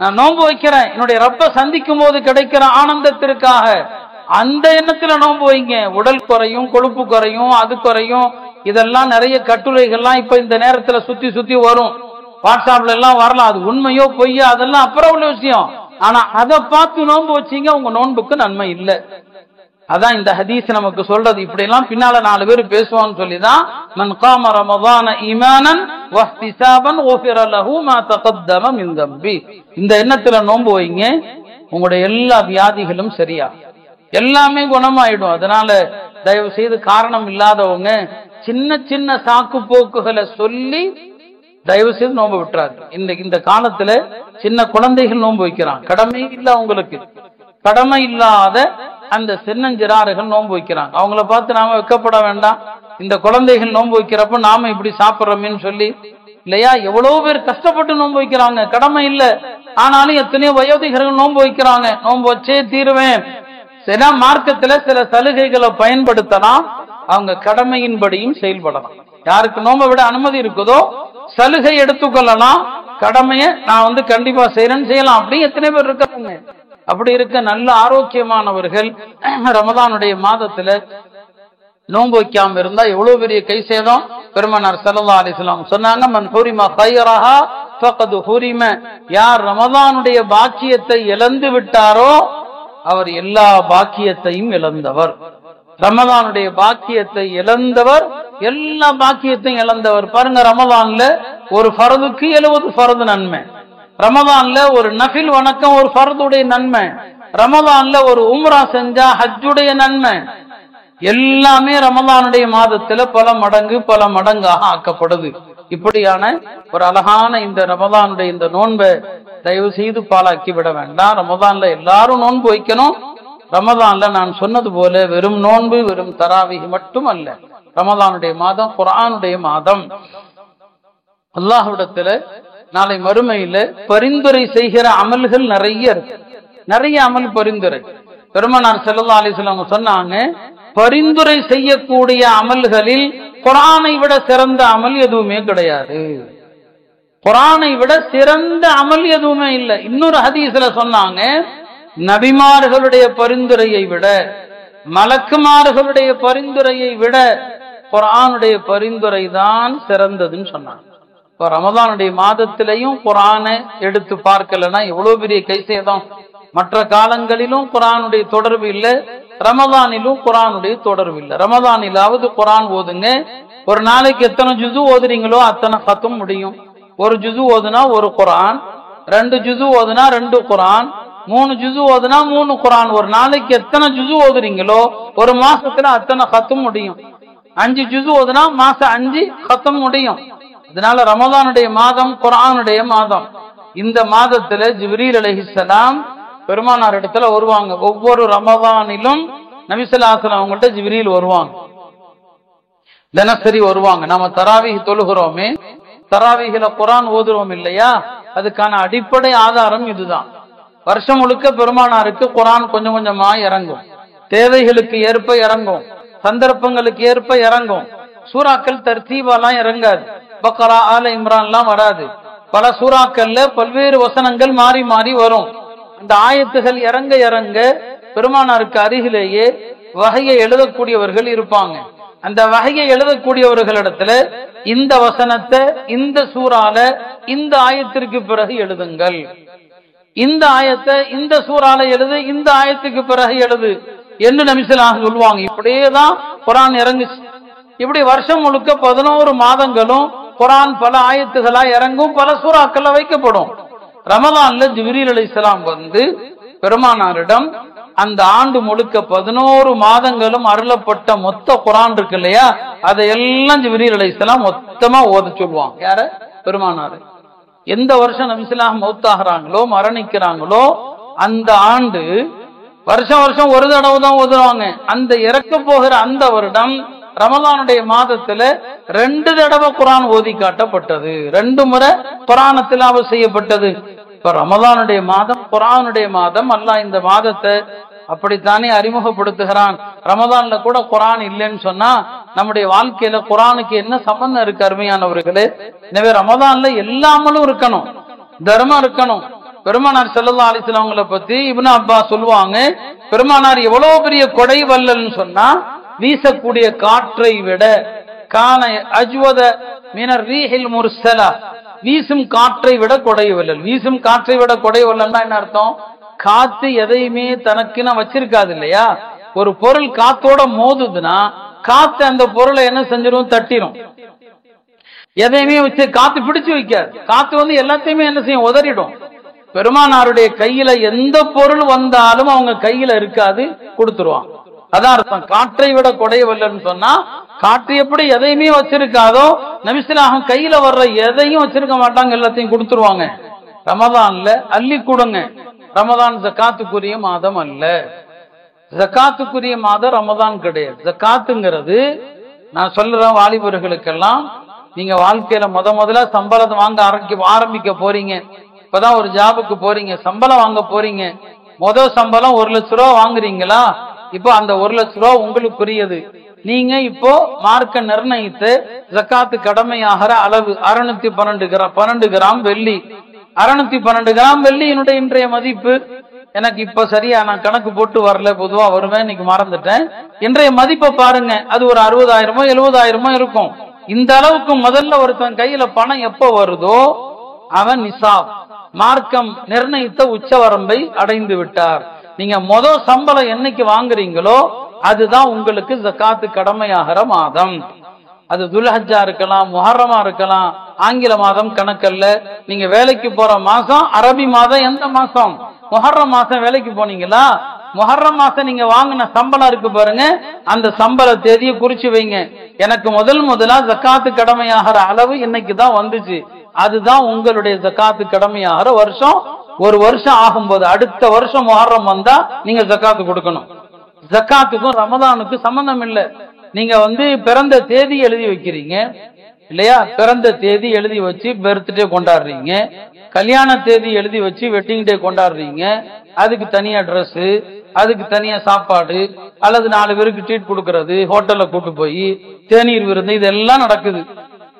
நான் நோன்பு வைக்கிறேன். என்னுடைய ரப்ப சந்திக்கும் போது கிடைக்கிற ஆனந்தத்திற்காக. அந்த எண்ணத்துல நோன்பு வைங்க. உடல் குறையும், கொழுப்பு குறையும், அது குறையும், இதெல்லாம் நிறைய கட்டுரைகள்லாம் இப்ப இந்த நேரத்துல சுத்தி சுத்தி வரும். வாட்ஸ்அப்ல எல்லாம் வரலாம். அது உண்மையோ பொய்யோ அதெல்லாம் அப்புறம் உள்ள விஷயம். ஆனா அதை பார்த்து நோன்பு வச்சீங்க, உங்க நோன்புக்கு நன்மை இல்லை. அதான் இந்த ஹதீஸ் நமக்கு சொல்றது. இப்படி எல்லாம் பின்னால 4 பேர் பேசுவான்னு சொல்லிதான் மன் காம ரமதான ஈமானன் வஹ்திசாபன் ஊஃபிர லஹு மா தகத்தம மின் தம்பி. இந்த எண்ணத்துல நோன்பு வைங்க, உங்களுடைய எல்லா வியாதிகளும் சரியா, எல்லாமே குணமாயிடும். அதனால தயவு செய்து காரணம் இல்லாதவங்க சின்ன சின்ன சாக்கு போக்குகளை சொல்லி தயவு செய்து நோன்பு விட்டுறாரு. இந்த காலத்துல சின்ன குழந்தைகள் நோன்பு வைக்கிறான். கடமை இல்லை அவங்களுக்கு, கடமை இல்லாத அந்த சின்னஞ்சிறார்கள் நோன்பு வைக்கிறாங்க. அவங்கள பார்த்து நாம வெக்கப்பட வேண்டாம். இந்த குழந்தைகள் நோன்பு வைக்கிறப்ப நாம இப்படி சாப்பிட்றோமேன்னு சொல்லி இல்லையா? எவ்வளவு பேர் கஷ்டப்பட்டு நோன்பு வைக்கிறாங்க, கடமை இல்லை. ஆனாலும் எத்தனையோ வயோதிகர்கள் நோன்பு வைக்கிறாங்க. நோன்பு வச்சே தீருவேன். சில மார்க்கத்துல சில சலுகைகளை பயன்படுத்தலாம், அவங்க கடமையின்படியும் செயல்படலாம். யாருக்கு நோன்பை விட அனுமதி இருக்குதோ சலுகை எடுத்துக்கொள்ளலாம். கடமையை நான் கண்டிப்பா செய்யறேன்னு செய்யலாம். அப்படி எத்தனை பேர் இருக்காங்க. அப்படி இருக்க நல்ல ஆரோக்கியமானவர்கள் ரமதானுடைய மாதத்துல நோன்பு வைக்காம இருந்தா எவ்வளவு பெரிய கை சேதம். பெருமானார் ஸல்லல்லாஹு அலைஹி வஸல்லம் சொன்னாங்க, மன் ஹுரிம கைரஹா ஃபகத் ஹுரிம, யார் ரமதானுடைய பாக்கியத்தை இழந்து விட்டாரோ அவர் எல்லா பாக்கியத்தையும் இழந்தவர். ரமதானுடைய பாக்கியத்தை இழந்தவர் எல்லா பாக்கியத்தையும் இழந்தவர். பாருங்க, ரமதான்ல ஒரு ஃபர்துக்கு 70 ஃபர்து நன்மை, ரமதான்ல ஒரு நஃபில் வணக்கம் ஒரு ஃபர்துடைய நன்மை, ரமதான்ல ஒரு உம்ரா செஞ்சா ஹஜ்ஜுடைய நன்மை, எல்லாமே ரமதானுடைய மாதத்துல பல மடங்காக ஆக்கப்படுது. இப்படியான ஒரு அழகான இந்த ரமதானுடைய இந்த நோன்பை தயவு செய்து பாலாக்கி விட வேண்டாம். ரமதான்ல எல்லாரும் நோன்பு வைக்கணும். ரமதான்ல நான் சொன்னது போல வெறும் நோன்பு, வெறும் தராவிஹ் மட்டும் அல்ல. ரமதானுடைய மாதம் குர்ஆனுடைய மாதம். அல்லாஹ்விடத்துல நாளை மறுமையில பரிந்துரை செய்கிற அமல்கள் நிறைய இருக்கு. நிறைய அமல் பரிந்துரை. பெருமானார் ஸல்லல்லாஹு அலைஹி வஸல்லம் சொன்னாங்க, பரிந்துரை செய்யக்கூடிய அமல்களில் குர்ஆனை விட சிறந்த அமல் எதுவுமே கிடையாது. குர்ஆனை விட சிறந்த அமல் எதுவுமே இல்லை. இன்னொரு ஹதீஸ்ல சொன்னாங்க, நபிமார்களுடைய பரிந்துரையை விட, மலக்குமார்களுடைய பரிந்துரையை விட குர்ஆனுடைய பரிந்துரை தான் சிறந்ததுன்னு சொன்னாங்க. இப்போ ரமதானுடைய மாதத்திலையும் குர்ஆனை எடுத்து பார்க்கலன்னா எவ்வளவு பெரிய கைசேதம். மற்ற காலங்களிலும் குர்ஆனுடைய தொடர்பு இல்லை, ரமதானிலும் குர்ஆனுடைய தொடர்பு இல்லை. ரமதானிலாவது குர்ஆன் ஓதுங்க. ஒரு நாளைக்கு எத்தனை ஜுசு ஓதுறீங்களோ அத்தனை கத்தும் முடியும். ஒரு ஜுசு ஓதுனா ஒரு குர்ஆன், 2 ஜுசு ஓதுனா 2 குர்ஆன், 3 ஜுசு ஓதுனா 3 குர்ஆன். ஒரு நாளைக்கு எத்தனை ஜுசு ஓதுறீங்களோ ஒரு மாசத்துல அத்தனை கத்தும் முடியும். 5 ஜுசு ஓதுனா மாசம் 5 கத்தும் முடியும். அதனால ரமதானுடைய மாதம் குர்ஆனுடைய மாதம். இந்த மாதத்துல ஜிப்ரீல் அலைஹிஸ்ஸலாம் பெருமானார் இடத்துல வருவாங்க. ஒவ்வொரு ரமதானிலும் நபி ஸல்லல்லாஹு அலைஹி வஸல்லம் அவங்கள்ட்ட ஜிப்ரீல் வருவாங்க, தினசரி வருவாங்க. நாம தராவீஹ் தொழுகிறோமே, தராவீஹ்ல குர்ஆன் ஓதுறோம் இல்லையா, அதுக்கான அடிப்படை ஆதாரம் இதுதான். வருஷம் முழுக்க பெருமானாருக்கு குர்ஆன் கொஞ்சம் கொஞ்சமா இறங்கும், தேவைகளுக்கு ஏற்ப இறங்கும், சந்தர்ப்பங்களுக்கு ஏற்ப இறங்கும். சூறாக்கள் தர்த்தீபாலாம் இறங்காது, பக்ரா ஆல இம்ரான்லாம் வராது. பல சூறாக்கள்ல பல்வேறு வசனங்கள் மாறி மாறி வரும். அந்த ஆயத்துகள் இறங்க இறங்க பெருமானாருக்கு அருகிலேயே வகையை எழுதக்கூடியவர்கள் இருப்பாங்க. அந்த வகையை எழுதக்கூடியவர்களிடத்துல இந்த வசனத்தை இந்த சூறால இந்த ஆயத்திற்கு பிறகு எழுதுங்கள், இந்த ஆயத்தை இந்த சூறால எழுது, இந்த ஆயத்துக்கு பிறகு எழுது என்று நபி ஸல்லல்லாஹு அலைஹி வஸல்லம் சொல்லுவாங்க. இப்படியேதான் குர்ஆன் இறங்குச்சு. இப்படி வருஷம் முழுக்க 11 மாதங்களும் குர்ஆன் பல ஆயத்துகளா இறங்கும், பல சூறாக்கள்ல வைக்கப்படும். ரமதான்ல ஜிப்ரீல் அலைஹிஸ்ஸலாம் வந்து பெருமானாரிடம் அந்த ஆண்டு முழுக்க 11 மாதங்களும் அருளப்பட்ட மொத்த குர்ஆன் இருக்கு இல்லையா, அதையெல்லாம் ஜிப்ரீல் அலைஹிஸ்ஸலாம் மொத்தமா ஓத சொல்லுவாங்க. யார? பெருமானாரு. எந்த வருஷம் நபி ஸல்லல்லாஹு அலைஹி வஸல்லம் மௌத்தாகிறாங்களோ மரணிக்கிறாங்களோ அந்த ஆண்டு வருஷம் வருஷம் ஒரு தடவை தான் ஓதுவாங்க. அந்த இறக்க போகிற அந்த வருடம் ரமதானுடைய மாதத்துல 2 தடவை குர்ஆன் ஓதி காட்டப்பட்டது, 2 முறை குர்ஆன் திலாவத் செய்யப்பட்டது. இப்ப ரமதானுடைய மாதம் குர்ஆனுடைய மாதம். அல்லாஹ் இந்த மாதத்தை அப்படித்தானே அறிமுகப்படுத்துகிறான். ரமதான்ல கூட குர்ஆன் இல்லைன்னு சொன்னா நம்முடைய வாழ்க்கையில குர்ஆனுக்கு என்ன சம்பந்தம் இருக்கு அருமையானவர்களே? எனவே ரமதான்ல எல்லாமலும் இருக்கணும், தர்மம் இருக்கணும். பெருமானார் ஸல்லல்லாஹு அலைஹி வஸல்லம் அவங்களை பத்தி இப்னு அப்பாஸ் சொல்லுவாங்க, பெருமானார் எவ்வளவு பெரிய கொடை வல்லல்னு சொன்னா, வீசக்கூடிய காற்றை விட கான அஜ்வத மினர் ரீஹில் முர்ஸலா, வீசும் காற்றை விட கொடை வல்லல். வீசும் காற்றை விட கொடை வல்லல்னா என்ன அர்த்தம்? காத்து எதையுமே தனக்குன்னு வச்சிருக்காது இல்லையா. ஒரு பொருள் காத்தோட மோதுதுன்னா காத்து அந்த பொருளை என்ன செஞ்சிடும்? தட்டிடும். எதையுமே வச்சு காத்து பிடிச்சு வைக்காது. காத்து வந்து எல்லாத்தையுமே என்ன செய்யும்? உதறிடும். பெருமானாருடைய கையில எந்த பொருள் வந்தாலும் அவங்க கையில இருக்காது, கொடுத்துருவான். அதான் அர்த்தம். காற்றை விட கொடை வல்லன்னு சொன்னா, காற்று எப்படி எதையுமே வச்சிருக்காதோ நபி ஸல்லல்லாஹு அலைஹி வஸல்லம் கையில வர்ற எதையும் வச்சிருக்க மாட்டாங்க, எல்லாத்தையும் கொடுத்துருவாங்க. ரமதான்ல அள்ளி கொடுங்க. ரமதான் ஜகாத்துக்குரிய மாதம் அல்ல, ஜகாத்துக்குரிய மாதம் ரமதான் கிடையாது. ஜகாத்துங்கிறது நான் சொல்றேன் வாலிபர்களுக்கெல்லாம், நீங்க வாழ்க்கையில முதல்ல சம்பளத்தை வாங்க ஆரம்பிக்க போறீங்க. இப்பதான் ஒரு ஜாபுக்கு போறீங்க, சம்பளம் வாங்க போறீங்க. முதல் சம்பளம் 1 லட்ச ரூபா வாங்குறீங்களா? இப்போ அந்த 1 லட்ச ரூபா உங்களுக்குரியது. நீங்க இப்போ மார்க்க நிர்ணயித்து ஜகாத்து கடமையாகிற அளவு 612 கிராம் வெள்ளி. 612 கிராம் வெள்ளியினுடைய இன்றைய மதிப்பு எனக்கு இப்ப சரியா நான் கணக்கு போட்டு வரல, பொதுவா வருவேன், இன்னைக்கு மறந்துட்டேன். இன்றைய மதிப்பை பாருங்க, அது ஒரு 60,000 70,000 இருக்கும். இந்த அளவுக்கு முதல்ல ஒருத்தன் கையில பணம் எப்ப வருதோ அவன் நிசாப், மார்க்கம் நிர்ணயித்த உச்சவரம்பை அடைந்து விட்டார். நீங்க முதல் சம்பளம் என்னைக்கு வாங்குறீங்களோ அதுதான் உங்களுக்கு ஜகாத்து கடமையாகிற மாதம். அது துல்ஹஜ்ஜா இருக்கலாம், முஹர்ரமா இருக்கலாம், ஆங்கில மாதம் கணக்கல்ல. நீங்க வேலைக்கு போற மாசம் அரபி மாதம் எந்த மாசம்? முஹர்ரம் மாசம் வேலைக்கு போனீங்களா? முஹர்ரம் மாசம் நீங்க வாங்கின சம்பளம் இருக்கு பாருங்க, அந்த சம்பள தேதியை குறிச்சு வைங்க. எனக்கு முதலா ஜகாத்து கடமையாகிற அளவு இன்னைக்கு தான் வந்துச்சு, அதுதான் உங்களுடைய ஜகாத்து கடமையாகிற வருஷம். ஒரு வருஷம் ஆகும்போது அடுத்த வருஷம் முஹர்ரம் வந்தா நீங்க ஜகாத்து கொடுக்கணும். ஜகாத்துக்கும் ரமதானுக்கும் சம்பந்தம் இல்லை. நீங்க பிறந்த தேதி எழுதி வைக்கிறீங்க இல்லையா? பிறந்த தேதி எழுதி வச்சு பர்த்டே கொண்டாடுறீங்க, கல்யாண தேதி எழுதி வச்சு வெட்டிங் டே கொண்டாடுறீங்க. அதுக்கு தனியா ட்ரெஸ், அதுக்கு தனியா சாப்பாடு, அல்லது 4 பேருக்கு ட்ரீட் கொடுக்கறது, ஹோட்டல்ல கூட்டு போய் தேநீர் விருந்து, இதெல்லாம் நடக்குது.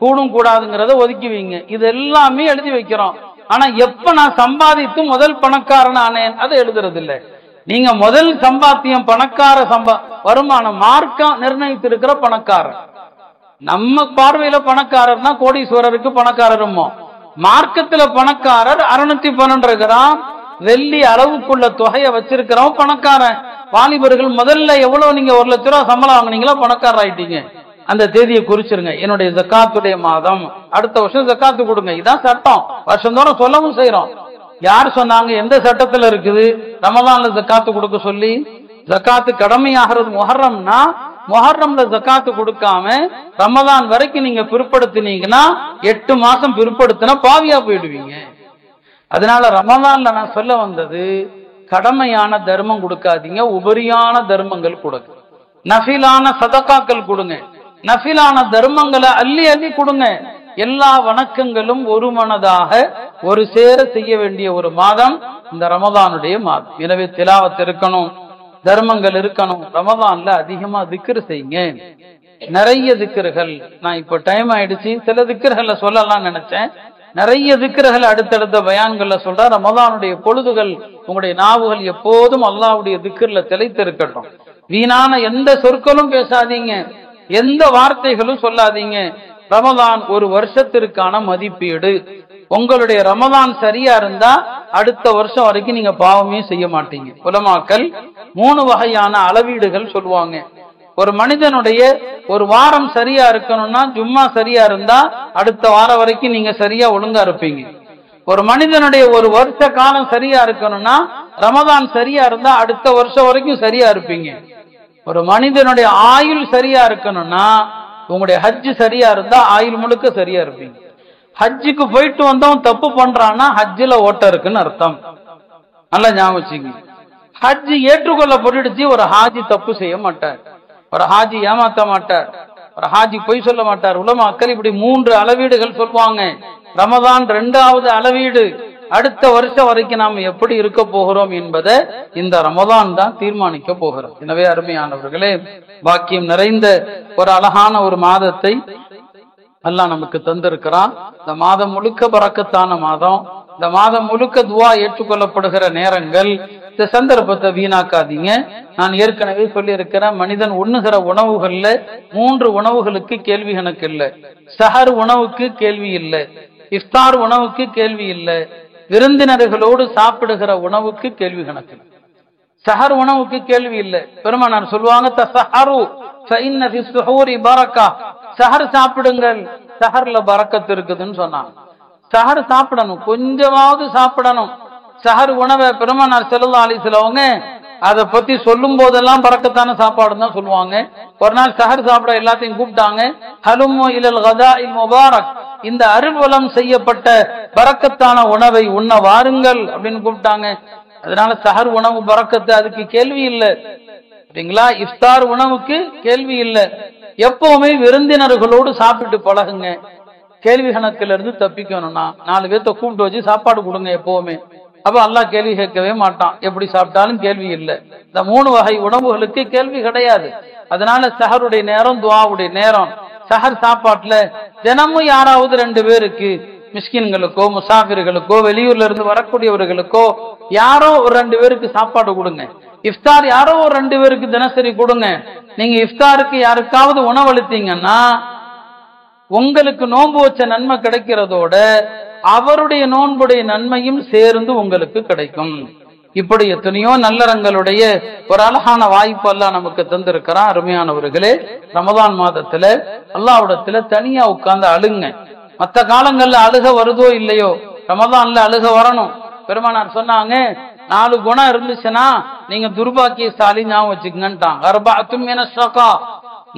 கூடும் கூடாதுங்கிறத ஒதுக்கி வைங்க. இது எல்லாமே எழுதி வைக்கிறோம். ஆனா எப்ப நான் சம்பாதித்து முதல் பணக்காரன் ஆனேன் அதை எழுதுறது இல்லை. நீங்க முதல் சம்பாத்தியம் பணக்கார வருமானம் மார்க்கம் நிர்ணயித்திருக்கிற பணக்காரன். நம்ம பார்வையில பணக்காரர்னா கோடீஸ்வரருக்கு பணக்காரருமோ, மார்க்கத்துல பணக்காரர் 612 கிராம் வெள்ளி அளவுக்குள்ள தொகையை வச்சிருக்கிறோம் பணக்காரன். வாலிபர்கள் முதல்ல எவ்வளவு நீங்க 1 லட்ச ரூபாய் சம்பளம் வாங்கினீங்களோ பணக்காரர் ஆயிட்டீங்க. அந்த தேதியை குறிச்சிருங்க. என்னுடைய ஜக்காத்துடைய மாதம், அடுத்த வருஷம் ஜக்காத்து கொடுங்க. இதான் சட்டம். வருஷந்தோறும் சொல்லவும் செய்யறோம். யார் சொன்னாங்க? எந்த சட்டத்துல இருக்குது ரமலான்ல ஜக்காத்து கொடுக்க சொல்லி? ஜக்காத்து கடமையாகிறது முஹர்ரம்னா, முஹர்ரம்ல ஜக்காத்து கொடுக்காம ரமலான் வரைக்கும் நீங்க பிற்படுத்தினீங்கன்னா 8 மாசம் பிற்படுத்தினா பாவியா போயிடுவீங்க. அதனால ரமலான்ல நான் சொல்ல வந்தது, கடமையான தர்மம் கொடுக்காதீங்க, உபரியான தர்மங்கள் கொடுங்க. நஃபிலான சதகாக்கள் கொடுங்க. நஃபிலான தர்மங்களை அள்ளி அள்ளி கொடுங்க. எல்லா வணக்கங்களும் ஒரு மனதாக ஒரு சேர செய்ய வேண்டிய ஒரு மாதம் இந்த ரமலானுடைய மாதம். எனவே திலாவத் இருக்கணும், தர்மங்கள் இருக்கணும். ரமலான்ல அதிகமா திக்ர் செய்யுங்க. நிறைய திக்ர்கள். நான் இப்ப டைம் ஆயிடுச்சு, சில திக்ர்களை சொல்லலாம் நினைச்சேன். நிறைய திக்ர்கள் அடுத்தடுத்த பயான்கள்ல சொல்ற. ரமலானுடைய பொழுதுகள் உங்களுடைய நாவுகள் எப்போதும் அல்லாஹ்வுடைய திக்ர்ல திளைத்து இருக்கட்டும். வீணான எந்த சொற்களும் பேசாதீங்க, எந்த வார்த்தைகளும் சொல்லாதீங்க. ரமலான் ஒரு வருஷத்திற்கான மதிப்பீடு. உங்களுடைய ரமலான் சரியா இருந்தா அடுத்த வருஷம் வரைக்கும் நீங்க பாவமே செய்ய மாட்டீங்க. உலமாக்கள் 3 வகையான அளவீடுகள் சொல்லுவாங்க. ஒரு மனிதனுடைய ஒரு வாரம் சரியா இருக்கணும்னா, ஜும்மா சரியா இருந்தா அடுத்த வாரம் வரைக்கும் நீங்க சரியா ஒழுங்கா இருப்பீங்க. ஒரு மனிதனுடைய ஒரு வருஷ காலம் சரியா இருக்கணும்னா, ரமலான் சரியா இருந்தா அடுத்த வருஷம் வரைக்கும் சரியா இருப்பீங்க. ஒரு மனிதனுடைய ஆயுள் சரியா இருக்கணும்னா, உங்களுடைய ஹஜ் சரியா இருந்தா ஆயுள் முழுக்க சரியா இருப்பீங்க. ஹஜ்ஜுக்கு போயிட்டு வந்தவன் தப்பு பண்றான்னா ஹஜ்ஜில ஓட்ட இருக்குன்னு அர்த்தம். நல்லா ஞாபகம் வச்சுங்க. ஹஜ் ஏற்றுக்கொள்ளப்பட்டுடுச்சு. ஒரு ஹாஜி தப்பு செய்ய மாட்டார், ஒரு ஹாஜி ஏமாத்த மாட்டார், ஒரு ஹாஜி பொய் சொல்ல மாட்டார். உலமாக்கள் இப்படி 3 அளவீடுகள் சொல்லுவாங்க. ரமதான் 2வது அளவீடு. அடுத்த வருஷம் வரைக்கும் நாம் எப்படி இருக்க போகிறோம் என்பதை இந்த ரமதான் தான் தீர்மானிக்க போகிறோம். எனவே அருமையானவர்களே, பாக்கியம் நிறைந்த ஒரு அழகான ஒரு மாதத்தை அல்லாஹ் நமக்கு தந்திருக்கிறான். இந்த மாதம் முழுக்க பரக்கத்தான மாதம். இந்த மாதம் முழுக்க துவா ஏற்றுக்கொள்ளப்படுகிற நேரங்கள். இந்த சந்தர்ப்பத்தை வீணாக்காதீங்க. நான் ஏற்கனவே சொல்லி இருக்கிறேன், மனிதன் உண்ணுகிற உணவுகள்ல 3 உணவுகளுக்கு கேள்வி கணக்கு இல்லை. சஹர் உணவுக்கு கேள்வி இல்லை, இஃப்தார் உணவுக்கு கேள்வி இல்லை, விருந்தினர்களோடு சாப்பிடுகிற உணவுக்கு கேள்வி கணக்கு. சஹர் உணவுக்கு கேள்வி இல்லை. பெருமானார் சொல்லுவாங்க, தஸஹரு ஃபஇன்ன ஃபி ஸுஹூரி பரக்கா. சஹர் சாப்பிடுங்கள், சஹர்ல பரக்கத்து இருக்குதுன்னு சொன்னாங்க. சஹர் சாப்பிடணும், கொஞ்சமாவது சாப்பிடணும். சஹர் உணவை பெருமானார் ஸல்லல்லாஹு அலைஹி வஸல்லம் அதை பத்தி சொல்லும் போதெல்லாம் பரக்கத்தான சாப்பாடு தான் சொல்லுவாங்க. ஒரு நாள் சஹர் சாப்பிட எல்லாத்தையும் கூப்பிட்டாங்க. ஹலும்மு இலல் கதாஇல் முபாரக், இந்த அருள்வலம் செய்யப்பட்ட பரக்கத்தான உணவை உண்ண வாருங்கள் அப்படின்னு கூப்பிட்டாங்க. அதனால சஹர் உணவு பரக்கத்து, அதுக்கு கேள்வி இல்லை. சரிங்களா? இஃப்தார் உணவுக்கு கேள்வி இல்லை. எப்பவுமே விருந்தினர்களோடு சாப்பிட்டு பழகுங்க. கேள்வி கணக்குல இருந்து தப்பிக்கணும்னா 4 பேர்த்த கூப்பிட்டு வச்சு சாப்பாடு கொடுங்க எப்பவுமே. அப்ப அல்லாஹ் கேள்வி கேட்கவே மாட்டான். எப்படி சாப்பிட்டாலும் கேள்வி இல்லை. இந்த 3 வகை உணவுகளுக்கு கேள்வி கிடையாது. அதனால சஹருடைய நேரம், துஆவுடைய நேரம். சஹர் சாப்பாட்டுல தினமும் யாராவது 2 பேருக்கு, மிஸ்கின்களுக்கோ முசாஃபிர்களுக்கோ வெளியூர்ல இருந்து வரக்கூடியவர்களுக்கோ யாரோ ஒரு 2 பேருக்கு சாப்பாடு கொடுங்க. இஃப்தார் யாரோ ஒரு 2 பேருக்கு தினசரி கொடுங்க. நீங்க இஃப்தாருக்கு யாருக்காவது உணவளித்தீங்கன்னா உங்களுக்கு நோன்பு வச்ச நன்மை கிடைக்கிறதோட அவருடைய நோன்புடைய நன்மையும் சேர்ந்து உங்களுக்கு கிடைக்கும். இப்படி எத்தனையோ நல்லறங்களுடைய ஒரு அழகான வாய்ப்பு எல்லாம் நமக்கு தந்திருக்கிறான். அருமையானவர்களே, ரமதான் மாதத்துல அல்லாஹ்விடத்துல தனியா உட்கார்ந்து அழுங்க. மற்ற காலங்கள்ல அழுக வருதோ இல்லையோ, ரமதான்ல அழுக வரணும். பெருமானார் சொன்னாங்க, 4 குணம் இருந்துச்சுன்னா நீங்க துர்பாக்கியசாலி ஞாபகம் வச்சுக்கங்கன்ட்டாங்க.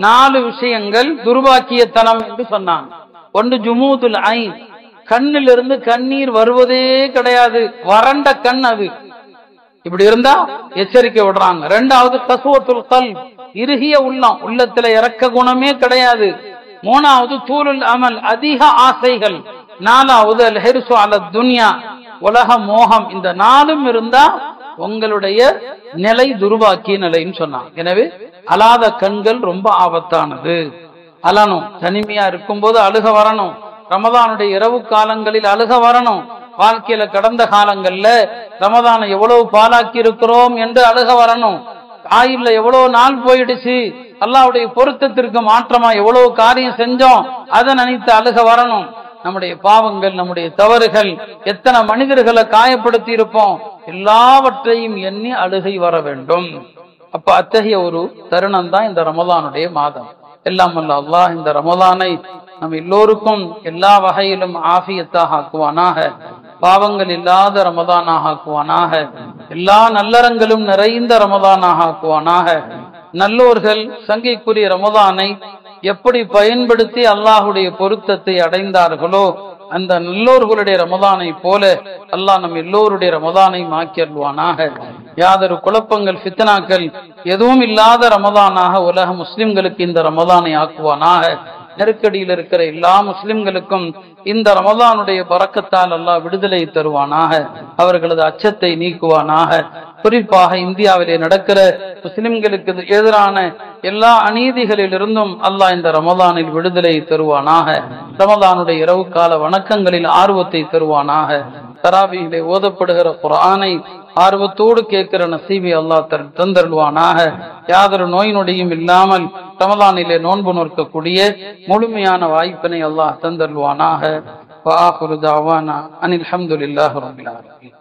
4 விஷயங்கள் துர்பாக்கிய தலம் என்று சொன்னாங்க. ஒன்று ஜுமூதுல் ஐன், கண்ணிலிருந்து கண்ணீர் வருவதே கிடையாது, வறண்ட கண். அது இப்படி இருந்தா எச்சரிக்கை விடுறாங்க. 2வது கஸ்வத்துல் கல்ப், இறுகிய உள்ளம், உள்ளத்துல இறக்க குணமே கிடையாது. 3வது தூலுல் அமல், அதிக ஆசைகள். 4வது அல் ஹிர்சு அல துன்யா, உலக மோகம். இந்த 4ம் இருந்தா உங்களுடைய நிலை துர்பாக்கிய நிலைன்னு சொன்னாங்க. எனவே அழாத கண்கள் ரொம்ப ஆபத்தானது. அழணும். தனிமையா இருக்கும்போது அழுக வரணும். ரமதானுடைய இரவு காலங்களில் அழுக வரணும். வாழ்க்கையில கடந்த காலங்கள்ல ரமதானை எவ்வளவு பாலாக்கி இருக்கிறோம் என்று அழுக வரணும். ஆயுள்ல எவ்வளவு நாள் போயிடுச்சு அல்லாஹ்வுடைய பொருத்தத்திற்கு மாற்றமா எவ்வளவு காரியம் செஞ்சோம் அதை நினைத்து அழுக வரணும். நம்முடைய பாவங்கள், நம்முடைய தவறுகள், எத்தனை மனிதர்களை காயப்படுத்தி இருப்போம், எல்லாவற்றையும் எண்ணி அழுகை வர வேண்டும். அப்ப அத்தகைய ஒரு தருணம் தான் இந்த ரமலானுடைய மாதம். எல்லாம் வல்ல அல்லாஹ் இந்த ரமலானை நம் எல்லோருக்கும் எல்லா வகையிலும் ஆஃபியத்தாக ஆக்குவானாக, பாவங்கள் இல்லாத ரமலானாக ஆக்குவானாக, எல்லா நல்லறங்களும் நிறைந்த ரமலானாக ஆக்குவானாக. நல்லோர்கள் சங்கைக்குரிய ரமலானை எப்படி பயன்படுத்தி அல்லாஹுடைய பொருத்தத்தை அடைந்தார்களோ அந்த நல்லோர்களுடைய ரமலானை போல அல்லாஹ் நம் எல்லோருடைய ரமலானை மாக்கியல்வானாக. யாதொரு குழப்பங்கள், ஃபித்னாக்கள் எதுவும் இல்லாத ரமலானாக உலக முஸ்லிம்களுக்கு இந்த ரமலானை ஆக்குவானாக. நெருக்கடியில் இருக்கிற எல்லா முஸ்லிம்களுக்கும் இந்த ரமலானுடைய பரக்கத்தால் அல்லாஹ் விடுதலை தருவானாக, அவர்களது அச்சத்தை நீக்குவானாக. குறிப்பாக இந்தியாவிலே நடக்கிற முஸ்லிம்களுக்கு எதிரான எல்லா அநீதிகளிலிருந்தும் அல்லாஹ் இந்த ரமலானில் விடுதலை தருவானாக. ரமலானுடைய இரவு கால வணக்கங்களில் ஆர்வத்தை தருவானாக. தராவியிலே ஓதப்படுகிற குர்ஆனை ஆர்வத்தோடு கேட்கிற நசீபை அல்லாஹ் தந்தருள்வானாக. யாதொரு நோய் நொடியும் இல்லாமல் ரமலானிலே நோன்பு நோக்கக்கூடிய முழுமையான வாய்ப்பினை அல்லாஹ் தந்தருள்வானாக. وآخر دعوانا أن الحمد لله رب العالمين.